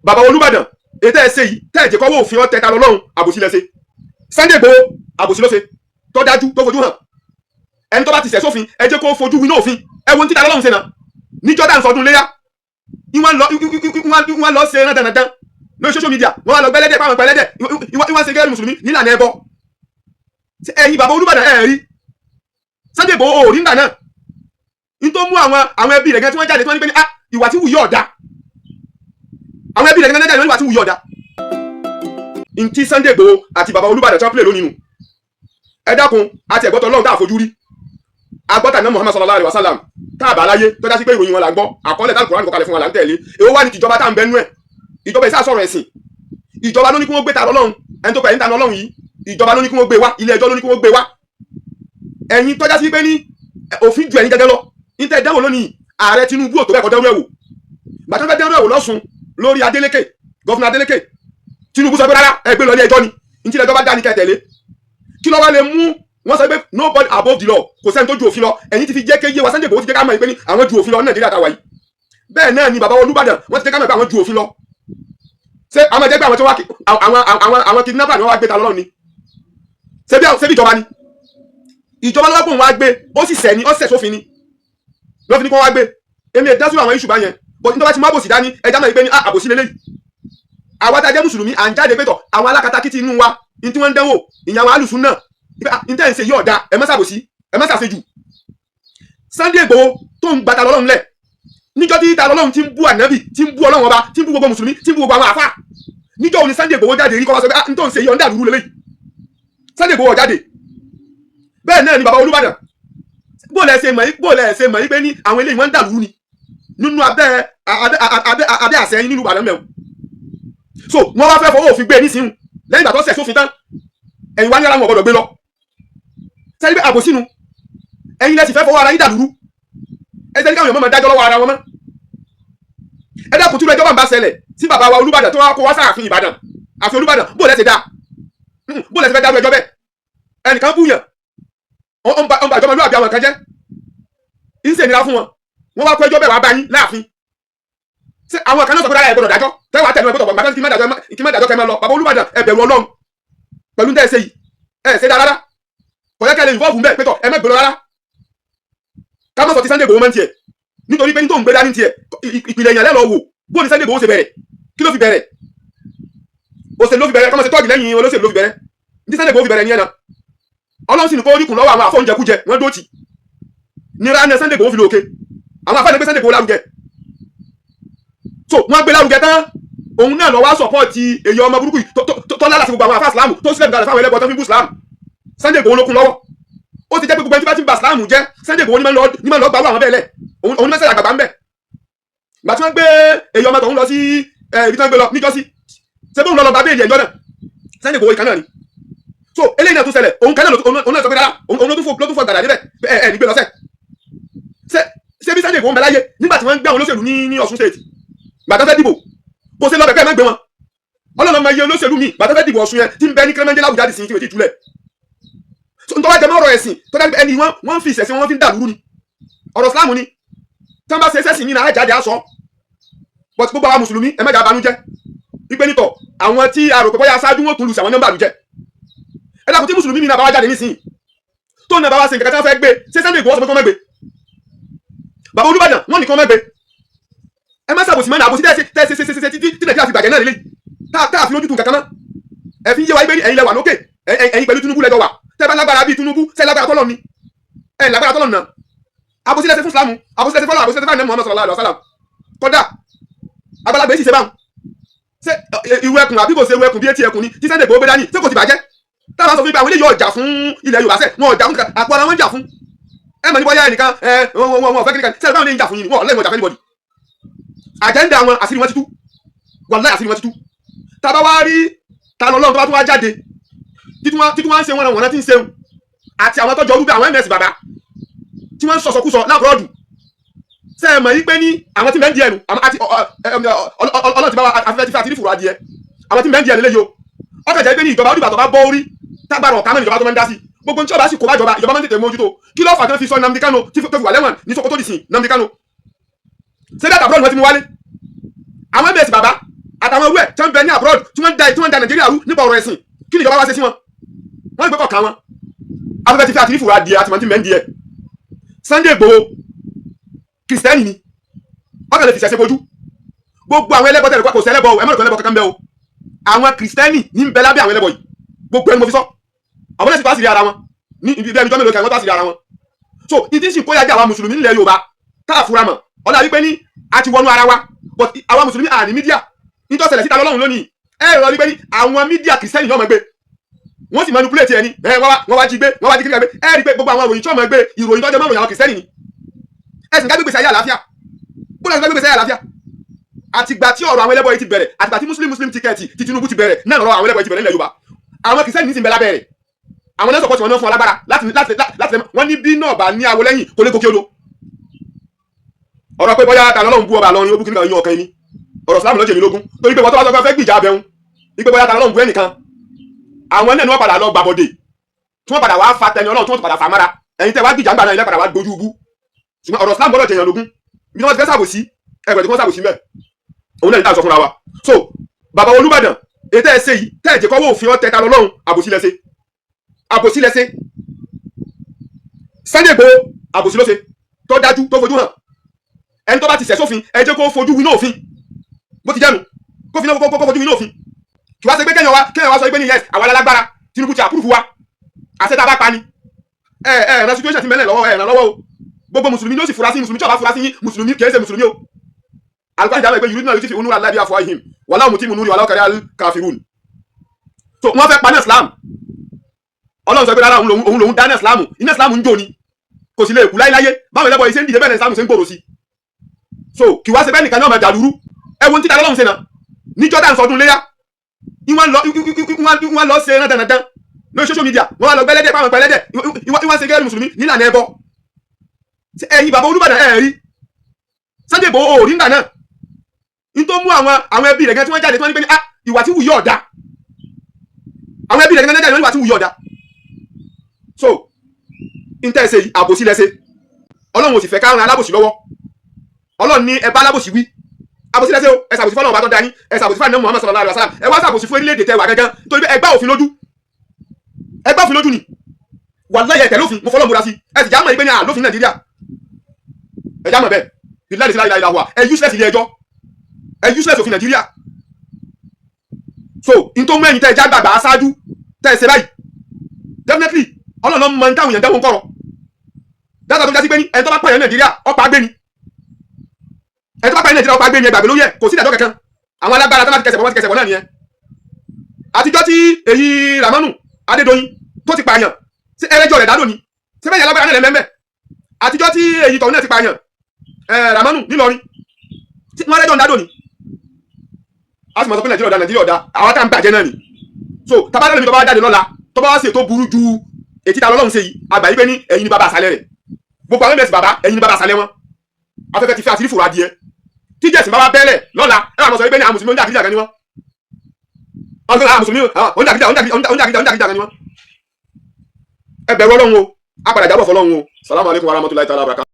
bàbá Olúbàdàn ètò ẹ̀sẹ̀ yìí tẹ́ ẹ̀jẹ̀ kọ́wọ́ òfin ọ̀tẹ̀ ta lọ́lọ́run àbòsí lẹ́sẹ̀ Sunday Igboho àbòsí ló ṣe tó dájú tó fojú hàn ẹni tó bá ti ṣẹ̀ sófin ẹ jẹ́ kó fojú winá òfin ẹ wo ní títa lọ́lọ́run ṣe náà níjọ́ dáhùn sọdún léyà ìwọ́n lọ ṣe ẹran dandan lórí social media wọ́n wá lọ gbẹ́lẹ́dẹ̀ fáwọn gbẹ́lẹ́dẹ̀ ìwọ́n ṣe gẹ́gẹ́ mùsùlùmí nílànà ẹbọ ẹ̀yin bàbá Olúbàdàn ẹ̀ rí Sunday Igboho ò rí nígbà náà ní tó mú àwọn ẹbí rẹ̀ gẹ́gẹ́ tí wọ́n jáde tí wọ́n ní pé ní ìwà tí wù yí ọ̀dà àwọn ẹbí rẹ̀ gẹ́gẹ́ jáde ìwà tí wù yí ọ̀dà ntí Sunday Igboho àti bàbá Olúbàdàn tí wọ́n pèlè lónìí nù ẹ dákun àti ẹ̀gbọ́tọ̀ Ọlọ́run tá a fojú rí agbọ́tà náà Muhammad sallallahu alaihi wasallam tá a bá láyé tó dá sí pé ìròyìn wọn là ń gbọ́ àkọọ́lẹ̀ tá Al-Qur'an kọkalẹ̀ fún wọn là ń tẹ̀lé èwo wá ní tìjọba tá à ń bẹnu ẹ̀ ìjọba ìsá sọ̀rọ̀ ẹ̀sìn ìjọba ló ní kí wọ́n gbé ta lọ́lọ́run ẹni tó pẹ̀ ń ta lọ́lọ́run yìí ìjọba ló ní kí wọ́n gbé wá ilé ẹjọ́ ló ní kí wọ́n gbé wá ẹ̀yin tó dá sí pé ní òfin ju ẹ̀yin gẹ́gẹ́ lọ ní tẹ́ ìdánwò lónìí ààrẹ Tinubu ò tó bẹ́ẹ̀ kọ́ dẹ́rù ẹ̀wò gbàtọ́ fẹ́ dẹ́rù ẹ̀wò lọ́sùn lórí Adeleke gọ́fúnà Adeleke Tinubu sọ pé rárá ẹ gbé lọ ilé ẹjọ́ ni ní tí ilé ẹjọ́ bá dá ní kẹ́ tẹ̀lé kí ló wá lè mú wọ́n sọ pé nobody above the law kò sẹ́ni tó ju òfin lọ ẹ̀yin ti fi jẹ́ kéye wa Sunday Igboho ti jẹ́ ká mọ̀ pé ní àwọn ju òfin lọ ní Nàìjíríà tàwa yìí bẹ́ẹ̀ náà ni bàbá Olúbàdàn wọ́n ti jẹ́ ká mọ̀ pé àwọn ju òfin lọ ṣé àwọn ẹgbẹ́ àwọn tó wá àwọn kidnapper ni wọ́n wá gbé ta lọ́rùn ni ṣé bí ìjọba ni ìjọba lọ́wọ́ pé òun wá gbé ó sì sẹ̀ ni ó sẹ̀ sófin ni lọ́fin ni kí wọ́n wá gbé èmi ẹ̀ dásùn àwọn ìṣùbà yẹn bọ̀ nítorí tí má bòsì dání ẹja náà pé ní àbòsí lélẹ́yìí àwa tá a jẹ́ mùsùlùmí à ń jáde pé tọ̀ àwọn alákatakítí inú wa ní tí wọ́n ń dánwò ìyàwó alùsùn náà níta ẹ̀ ń ṣe yí ọ̀dà ẹ má ṣàbòsí ẹ má ṣàṣejù Sunday Igboho tó ń gbàtà lọ́lọ́run lẹ̀ níjọ́ tí ta lọ́lọ́run ti ń bú ànábì tí ń bú Ọlọ́run ọba tí ń bú gbogbo mùsùlùmí tí ń bú gbogbo àwọn àfà níjọ́ òní Sunday Igboho jáde rí kọ́ wá sọ pé n tó ń ṣe yí ọ̀ndà lúrú lélẹ́yìí Sunday Igboho jáde bẹ́ẹ̀ náà ni bàbá Olúbàdàn bóòlẹ̀ ṣe mọ̀ yí pé ní àwọn eléyìí wọ́n ń dà lúrú ni nínú abẹ́ àṣẹ yín nínú Ìbàdàn mẹ́wọ̀n so wọ́n wá fẹ́ fọwọ́ òfin gbé nísìnyí lẹ́yìn ìgbà tó ṣẹ̀ sófin tán ẹ̀yin wá ní ara wọn gbọ́dọ̀ gbé lọ sẹ́ni pé àbòsínú ẹ̀yin lẹ́sìn fẹ́ fọwọ́ ara yín dàlúrú ẹ̀sẹ̀ ní káwọn èèyàn máa dájọ́ lọ́wọ́ ara wọn mọ́ ẹ dákun tí ẹjọ́ bá ń bá ṣẹlẹ̀ sí bàbá wa Olúbàdàn tó wá kó wá sáàfin Ìbàdàn àfi Olúbàdàn bó lẹ́sẹ̀ dá bó lẹ́sẹ̀ fẹ́ dárú ẹjọ́ bẹ́ẹ̀ ẹnìkan búyàn ó ń ba ìjọba lóàbí àwọn kan jẹ́ ń ṣe ìnira fún wọn wọ́n wá kó ẹjọ́ bẹ́ẹ̀ wá bá yín láàfin ṣé àwọn kan náà sọ pé rárá ẹ gbọ́dọ̀ dájọ́ tẹ́wàá tẹ̀lé ẹgbẹ́ tọ̀gbọ̀n kí má dájọ́ kẹ́ máa lọ bàbá Olúbàdàn ẹ bẹ̀rù Ọlọ́run pẹ̀lú tẹ́ ẹ ṣe yìí ẹ ṣe dá rárá kò yẹ kẹ́ lè involve mbẹ́ pẹ́tọ̀ ẹ má gbèrò rárá ká má sọ ti Sunday Igboho máa ń tiẹ̀ nítorí pé ní tó ń gbé dání tiẹ̀ ìpìlẹ̀ èèyàn lẹ́lọ́ wò bó ni Sunday Igboho ṣe bẹ̀rẹ̀ kí ló fi bẹ̀rẹ̀ òṣèlú ló fi bẹ̀rẹ̀ kọ́mọ̀ sí tọ́ọ̀gì lẹ́yìn olóṣèlú ló fi bẹ̀rẹ̀ ní Sunday Igboho fi bẹ̀rẹ̀ ní ẹ̀nà Ọlọ́run sì ní kó ríkùn lọ́wọ́ àwọn àfọ̀njẹkújẹ wọ́n dó tì nira ní Sunday Igboho fi lóòkè àwọn afẹ́ni pé Sunday Igboho lárugẹ so wọ́n gbé lárugẹ tán òun náà lọ wá sọpọ́ọ̀tì èyí ọmọ burúkú yìí tó lára sí gbogbo àwọn afá ìsìlámù tó sílẹ̀ nígbà fáwọn ẹlẹ́gbọ́n tó fi bú ìsìlámù Sunday Igboho ló kún lọ́wọ́ ó ti jẹ́ pé gbogbo ẹni tí bá ti ń ba ìsìlámù jẹ́ Sunday Igboho ní máa lọ gbàrú àwọn bẹ́ẹ̀ lẹ̀ òun ní mẹ́sẹ̀lẹ̀ àgbàgbà ń bẹ̀ gbà tí wọ́n gbé èyí ọmọ tọ̀hún lọ sí ibi tí wọ́n gbé lọ níjọ́sí ṣé bóun lọ gbà bẹ́ẹ̀ ẹjọ́ náà Sunday Igboho ìkan náà ni so eléyìí náà tún ṣẹlẹ̀ òun kan náà òun náà sọ pé rárá òun ló tún fọ gbàdà níbẹ̀ ẹ ní gbé lọ sẹ́ ṣé bí Sunday Igboho ń bẹ láyé nígbà tí wọ́n ń gbé àwọn olóṣèlú ní Ọ̀ṣun state gbàtọ́ fẹ́ dìbò kó ṣe lọ́bẹ̀ kẹ́ ẹ má gbé wọn Ọlọ́run máa yẹ olóṣèlú mi gbàtọ́ fẹ́ dìbò Ọ̀ṣun yẹn tí ń bẹ ní kẹrẹmẹdé láwùjá dì sí tí wọ́n ti túlẹ̀ ntọ́wá jẹ́ mọ́rọ̀ ẹ̀sìn tó dá ẹni wọ́n fi ìṣẹ̀sìn wọn fi ń dàlúrú ni ọ̀rọ̀ Ìsìlámù ni tí wọ́n bá ṣe ẹsẹ̀sìn ní náà jáde aṣọ but gbogbo àwọn mùsùlùmí ẹ mẹ́jà banújẹ́ wípé nítọ̀ àwọn tí a rò pé bóyá aṣáájú wọn tún lu sàwọn nọ́mbà àlùjẹ́ ẹ dákun tí mùsùlùmí mi náà bá wá jáde nísìnyí tó náà bá wá ṣe nǹkan tí wọ́n fẹ́ gbé ṣé Sunday Igboho sọ pé kí wọ́n mẹ́gbẹ́ bàbá Olúbàdàn wọ́n ní kí wọ́n mẹ́gbẹ́ ẹ má ṣàbòsí mọ́nà àbòsí tẹ́ẹ̀ṣe tí Nàìjíríà fi bàjẹ́ náà lélẹ̀ tá a fi lójú tún kankan náà ẹ fi ń yé wa ẹ̀yin lẹ wà lókè ẹ̀yin pẹ̀lú Tinubu lẹ́jọ́ wà tẹ́ bá lágbára bíi Tinubu ṣe lágbára tọ́lọ̀ ni ẹ̀ lágbára tọ́lọ̀ náà àbòsí lẹ́sẹ̀ fún Islamu àbòsí lẹ́sẹ̀ fọ́lọ́ àbòsí lẹ́sẹ̀ fún Muhammad sallallahu alaihi wasallam kódà agbálagbé sì ṣe báwọn ṣé irú ẹkùn àbí kò ṣe irú ẹkùn bí etí ẹkùn ni tí Sunday Igboho gbé dání ṣé kò ti bàjẹ́ táwọn sọ fún mi pé àwọn eléyìí ọjà fún ilẹ̀ Yorùbá sẹ̀ wọn ọjà fún àpò ara wọn jà fún ẹ mọ̀ ní bọ́yá ẹnìkan wọn fẹ́ kíníkan sẹ́yìn báwọn lè ń jà fún yìí wọn lẹ́yìn ọjà fẹ́ anybody àjẹ́ndà wọn àṣírí wọn ti tú wàláhì àṣírí wọn ti tú tàbá wá rí ta lọ́lọ́run tó bá tún wá jáde títí wọ́n ń ṣe wọn tí ń ṣeun àti àwọn tọ́jọ́ orúkọ àwọn ms bàbá tí wọ́n ń sọ̀sọ̀kúsọ láàbùrọ̀dù ṣe é mọ̀ yí pé ní àwọn tí mẹ́ ń di ẹnu ọlọ́run ti bá wa afẹ́fẹ́ ti fẹ́ àti rí fùrọ̀ adìẹ àwọn tí mẹ́ ń di ẹnu léyìí o ọkọ̀ jẹ́ pé ní ìjọba onígbà tó bá bọ́ orí tágbàrọ̀ ọ̀ká náà ìjọba tó máa ń dá sí gbogbo tí ọba sì kó bá ìjọba máa ń tètè mójútó kí ló fà kí wọ́n fi sọ Nnamdi Kanu tí tó fi wà lẹ́wọ̀n ní Sokoto dì sí Nnamdi Kanu ṣé bí àtàbúrò ni wọ́n ti mú wálé àwọn ms bàbá àtàwọn ewé tí wọ́n bẹ ní abroad tí wọ́n da Nàìjíríà rú nípa ọ̀rọ̀ ẹ̀sìn kí ni ìjọba wá ṣe sí wọn wọ́n gbé kọ̀ọ̀kan wọn afẹ́fẹ́ ti fi àti ìfura di àtìmọ́tì mẹ́ndì ẹ̀ Sunday Igboho kìrìsìtẹ́nì ni wọ́n kàn lè fi ṣẹ̀ṣẹ̀ bojú gbogbo àwọn ẹlẹ́bọ tẹ̀lé kò sẹ́lẹ́bọ ẹ̀ mọ̀lẹ́kọ̀ ẹlẹ́bọ kankan bẹ́ o àwọn kìrìsìtẹ́nì ní bẹ lábẹ́ àwọn ẹlẹ́bọ yìí gbogbo ẹni mo fi sọ àwọn ẹlẹ́sìn tó àṣírí ara wọn ní ibi ẹni jọ́mẹ́lò kẹ́ wọ́n tó àṣírí ara wọn so ìdí sì kó yájà àwọn mùsùlùmí nílẹ̀ Yorùbá káà fura mọ̀ ọ̀la wípé ní a ti wọnú ara wa but àwọn mùsùlùmí àní mídíà nítorí ṣẹlẹ̀ síta lọ́lọ́run lónìí ẹ rọ wípé ní àwọn mídíà kìrìsìtẹ́nì yóò máa gbé wọ́n sì manipulate ẹni wọ́n wá jí gbé wọ́n wá jí kíkà gbé ẹ rí pé gbogbo àwọn ìròyìn tí wọ́n máa gbé ìròyìn tó jẹ́ mọ́ròyìn àwọn kìrìsìtẹ́nì ni ẹ̀sìn ká gbégbèsè ayé àlàáfíà bóla ẹ̀sìn ká gbégbèsè ayé àlàáfíà àtìgbà tí ọ̀rọ̀ àwọn ẹlẹ́bọ yìí ti bẹ̀rẹ̀ àtìgbà tí muslim tíkẹ́ẹ̀tì ti Tinubu ti bẹ̀rẹ̀ náà ọ̀rọ̀ àwọn ẹlẹ́bọ yìí ti bẹ̀rẹ̀ nílẹ̀ Yorùbá àwọn kìrìsìtẹ́nì ní ti ń bẹ lábẹ́ rẹ̀ àwọn náà sọ̀pọ̀tì wọn náà fún alágbára láti wọ́n ní bí náà bá ní awo lẹ́yìn kó lé gòkè odò ọ̀rọ̀ pé bóyá ta lọ́lọ́run bú ọba lọ́rin ó bú kíníkan yín ọkàn yín ọ̀rọ̀ Islam ló jẹ́ mi lógún torí pé wọ́n tó bá sọ pé fẹ́ gbìjà abẹ́hùn ní pé bóyá ta lọ́lọ́run bú ẹnìkan àwọn náà ni wọ́n padà lọ gbàbọ̀dè tí wọ́n padà wá fa tẹni Ọlọ́run tí wọ́n padà fà mára ẹ̀yin tẹ́ wá gbìjà ńgbà náà ilẹ̀ padà wá dojú ubú ṣùgbọ́n ọ̀rọ̀ Islam gbọ́dọ̀ jẹyàn lógún bí wọ́n ti fẹ́ sàbòsí ẹgbẹ̀rún tí wọ́n sàbòsí mẹ́ òun náà ní tàà sọ fúnra wa so bàbá Olúbàdàn ètò ẹ̀sẹ̀ yìí tẹ́ ẹ̀jẹ̀ kọ́wọ́ òfin ọ̀tẹ̀ ta lọ́lọ́run àbòsí lẹ́sẹ̀ Sunday Igboho àbòsí ló ṣe tó dájú tó fojú hàn ẹni tó bá ti ṣẹ̀ sófin ẹ jẹ́ kó fojú winá òfin bó ti jẹ́nu kó fojú winá òfin kí wá ṣe pé kéèyàn wá sọ pé ní yes àwọn alágbára Tinubu ti àpúrúfù wa àṣetà bá pa ni ẹ̀ẹ̀ràn situation ti mẹ́lẹ̀ lọ́wọ́ ẹ̀ẹ̀ràn lọ́wọ́ o gbogbo mùsùlùmí ló sì fura sí mùsùlùmí tí ọba fura sí yín mùsùlùmí kìí ṣe mùsùlùmí o alùpàá ìdáwọ̀ ìgbé yorùbá náà yóò ti fi onúra lábí afọ ahìm wàlá òmùtí mu núri wàlá ọkàrí al-kafirun so wọ́n fẹ́ paná Islam Ọlọ́run sọ pé rárá òun lòun dáná Islam iná Islam ń jò ni kò sì lè kú láyéláyé báwo ẹlẹ́bọ̀ yìí ṣe ń dìde bẹ́ẹ̀ Islam ṣe ń gbòòrò sí so kì wá ṣe bẹ́ẹ̀ nìkan náà máa dàlúrú ẹwọ́n títà Ọlọ́run ṣe náà ní Jordan sọdún léyà ìwọ́n lọ ṣe rándanrandan lórí social media wọ́n wá lọ gbẹ́lẹ́dẹ̀ fáwọn pẹ̀lẹ́dẹ̀ ìwọ́n ṣe gẹ́gẹ́ mùsùlùmí nílànà ẹbọ ẹ̀yin bàbá Olúbàdàn ẹ̀ rí Sunday Igboho ò rí nígbà náà ní tó mú àwọn ẹbí rẹ̀ gẹ́gẹ́ tí wọ́n jáde tí wọ́n ní pé ní ìwà tí wù yọ̀ ọ̀dà àwọn ẹbí rẹ̀ gẹ́gẹ́ jáde wọ́n ní ìwà tí wù yọ̀ ọ̀dà so níta ẹsẹ̀ yìí àbòsí lẹ́sẹ̀ Ọlọ́run ò sì fẹ́ ká ran alábòsí lọ́wọ́ Ọlọ́run ní ẹ bá alábòsí wí àbòsí lẹ́sẹ̀ o ẹ ṣàbòsí fún Ọlọ́run bá tó dání ẹ ṣàbòsí fún ànábì Muhammad sallallahu alaihi wasallam ẹ wá ṣàbòsí fún orílẹ̀-èdè tẹwà gẹ́gẹ́ torí pé ẹ gbá òfin lójú ni wàláhì ẹ̀tẹ̀ lófin mo fọlọ́ múra sí ẹ sì já mọ̀ ní pé ní àlófin Nàìjíríà ẹ já mọ̀ bẹ́ẹ̀ ìlànà ìsìláyà ìlà wà ẹ useless ilé ẹjọ́ ẹ useless òfin Nàìjíríà so n tó mú ẹ̀yin tẹ́ ẹ já gbàgbà aṣáájú tẹ́ ẹ ṣe báyìí definitely Ọlọ́run mọ ní táwọn èèyàn dẹ́wọ̀n kọ̀rọ̀ dáadáa tó já sí pé ní ẹni tó bá pààyàn Nàìjíríà ọ̀pá gbé ni ẹni tó bá pààyàn Nàìjíríà ọ̀pá gbé ni ẹgbàgbé ló yẹ kò sí ìdájọ́ kankan àwọn alágbára tó bá ti kẹsẹ̀ bọ̀ náà nìyẹn àtijọ́ tí èyí Ramanu Adédoyin tó ti pààyàn sí ẹlẹ́jọ́ rẹ̀ dádò ni ṣé bẹ́ẹ̀ yẹn alágbára náà lẹ́mẹ́mẹ́ àtijọ́ tí èyí tọ̀hún náà ti pààyàn Ramanu nílọrin tí wọ́n lẹ́jọ́ ń dádò ni a sì mọ̀ sọ pé Nàìjíríà ọ̀dà àwọn tá à ń bàjẹ́ náà ni so tabalẹ́ lómi tó bá wá jáde lọ́la tó bá wá sí ètò burú ju ètí ta lọ́lọ́run ṣe yìí àgbà yìí pé ní ẹ̀yin ni bàbá àṣálẹ̀ rẹ̀ gbogbo àwọn ẹ̀mẹ́sì bàbá ẹ̀yin ni bàbá àṣálẹ̀ wọn afẹ́fẹ́ ti fẹ́ àti fòrò adìẹ tí jẹ̀sìn bá wá bẹ́lẹ̀ lọ́la ẹ̀ wà mọ̀ sọ pé ní àwọn mùsùlùmí oúnjẹ àkíjà ni wọ́n àwọn mùsùlùmí oúnjẹ àkíjà ni wọ́n ẹ bẹ̀rù Ọlọ́run o á padà jábọ̀ fọlọ́run o salamu alaykum wa rahmatulahi ta'ala wa barakatuh.